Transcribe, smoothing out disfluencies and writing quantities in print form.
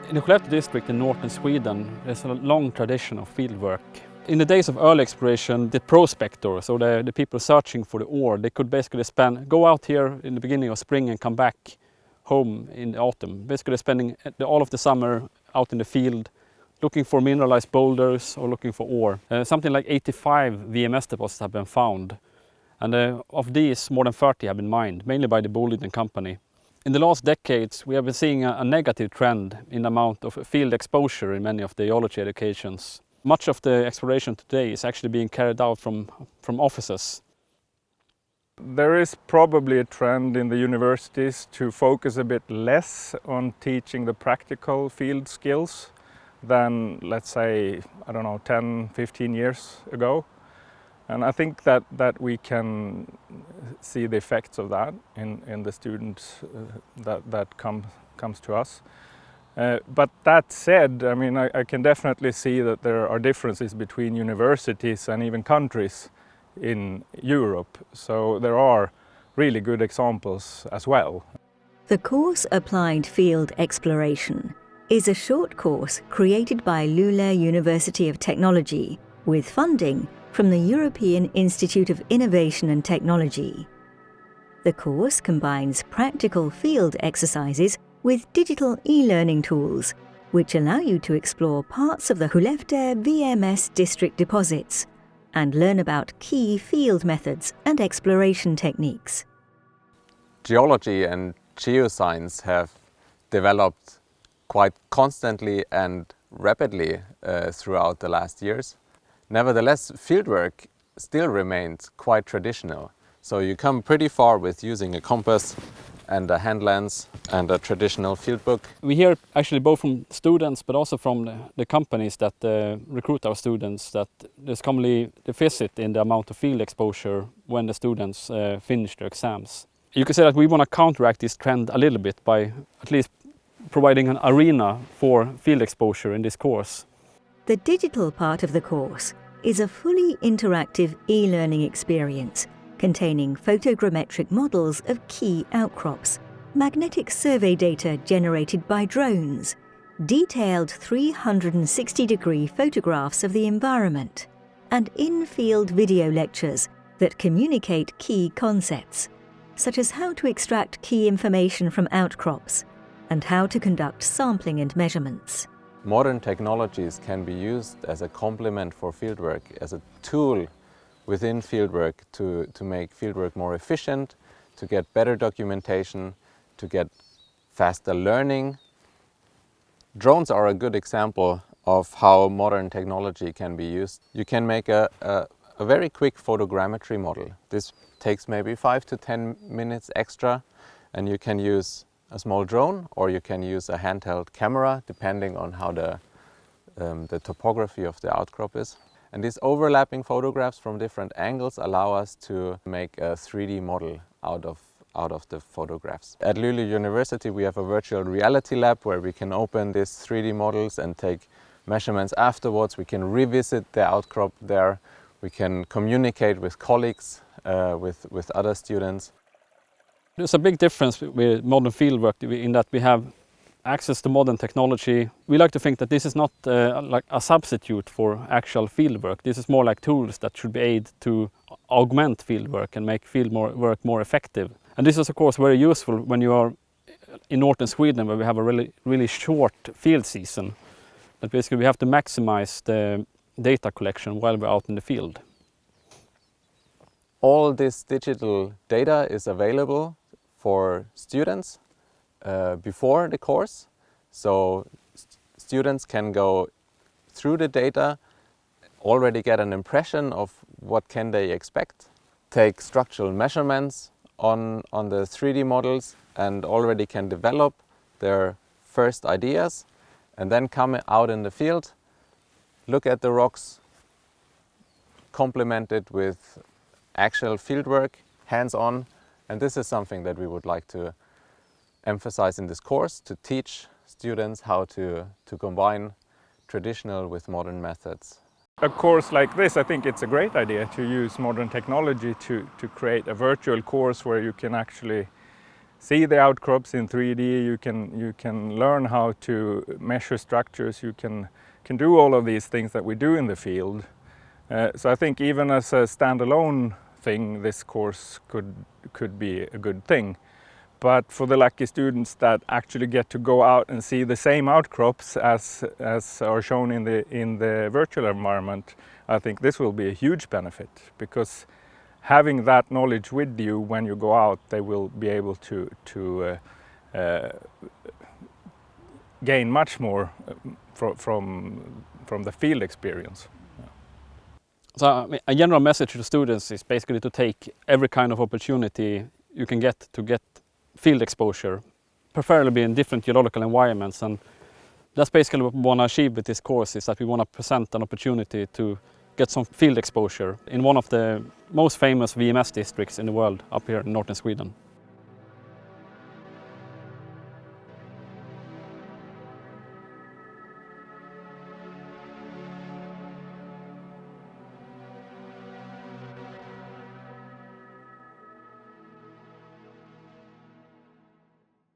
In the Skellefteå district in northern Sweden, there's a long tradition of fieldwork. In the days of early exploration, the prospectors, or the people searching for the ore, they could basically go out here in the beginning of spring and come back home in the autumn. Basically spending all of the summer out in the field, looking for mineralized boulders or looking for ore. Something like 85 VMS deposits have been found. And of these, more than 30 have been mined, mainly by the Boliden company. In the last decades, we have been seeing a negative trend in the amount of field exposure in many of the geology educations. Much of the exploration today is actually being carried out from offices. There is probably a trend in the universities to focus a bit less on teaching the practical field skills than, let's say, I don't know, 10, 15 years ago. And I think that we can see the effects of that in the students that comes to us. But that said, I mean, I can definitely see that there are differences between universities and even countries in Europe. So there are really good examples as well. The course Applied Field Exploration is a short course created by Luleå University of Technology with funding from the European Institute of Innovation and Technology. The course combines practical field exercises with digital e-learning tools, which allow you to explore parts of the Skellefteå VMS district deposits and learn about key field methods and exploration techniques. Geology and geoscience have developed quite constantly and rapidly throughout the last years. Nevertheless, fieldwork still remains quite traditional. So you come pretty far with using a compass and a hand lens and a traditional field book. We hear actually both from students but also from the companies that recruit our students that there's commonly a deficit in the amount of field exposure when the students finish their exams. You could say that we want to counteract this trend a little bit by at least providing an arena for field exposure in this course. The digital part of the course is a fully interactive e-learning experience containing photogrammetric models of key outcrops, magnetic survey data generated by drones, detailed 360-degree photographs of the environment, and in-field video lectures that communicate key concepts, such as how to extract key information from outcrops and how to conduct sampling and measurements. Modern technologies can be used as a complement for fieldwork, as a tool within fieldwork to make fieldwork more efficient, to get better documentation, to get faster learning. Drones are a good example of how modern technology can be used. You can make a very quick photogrammetry model. This takes maybe 5 to 10 minutes extra, and you can use a small drone or you can use a handheld camera depending on how the topography of the outcrop is. And these overlapping photographs from different angles allow us to make a 3D model out of the photographs. At Luleå University we have a virtual reality lab where we can open these 3D models and take measurements afterwards. We can revisit the outcrop there. We can communicate with colleagues, with other students. There's a big difference with modern fieldwork in that we have access to modern technology. We like to think that this is not like a substitute for actual fieldwork. This is more like tools that should be aid to augment fieldwork and make work more effective. And this is of course very useful when you are in northern Sweden where we have a really short field season. That basically we have to maximize the data collection while we're out in the field. All this digital data is available for students before the course, so students can go through the data, already get an impression of what can they expect, take structural measurements on the 3D models and already can develop their first ideas and then come out in the field, look at the rocks, complement it with actual fieldwork, hands-on, and this is something that we would like to emphasize in this course, to teach students how to combine traditional with modern methods. A course like this, I think it's a great idea to use modern technology to create a virtual course where you can actually see the outcrops in 3D, you can learn how to measure structures, you can do all of these things that we do in the field. So I think even as a standalone thing, this course could be a good thing. But for the lucky students that actually get to go out and see the same outcrops as are shown in the virtual environment, I think this will be a huge benefit, because having that knowledge with you when you go out, they will be able to gain much more from the field experience. So a general message to students is basically to take every kind of opportunity you can get to get field exposure, preferably in different geological environments. And that's basically what we want to achieve with this course, is that we want to present an opportunity to get some field exposure in one of the most famous VMS districts in the world up here in northern Sweden.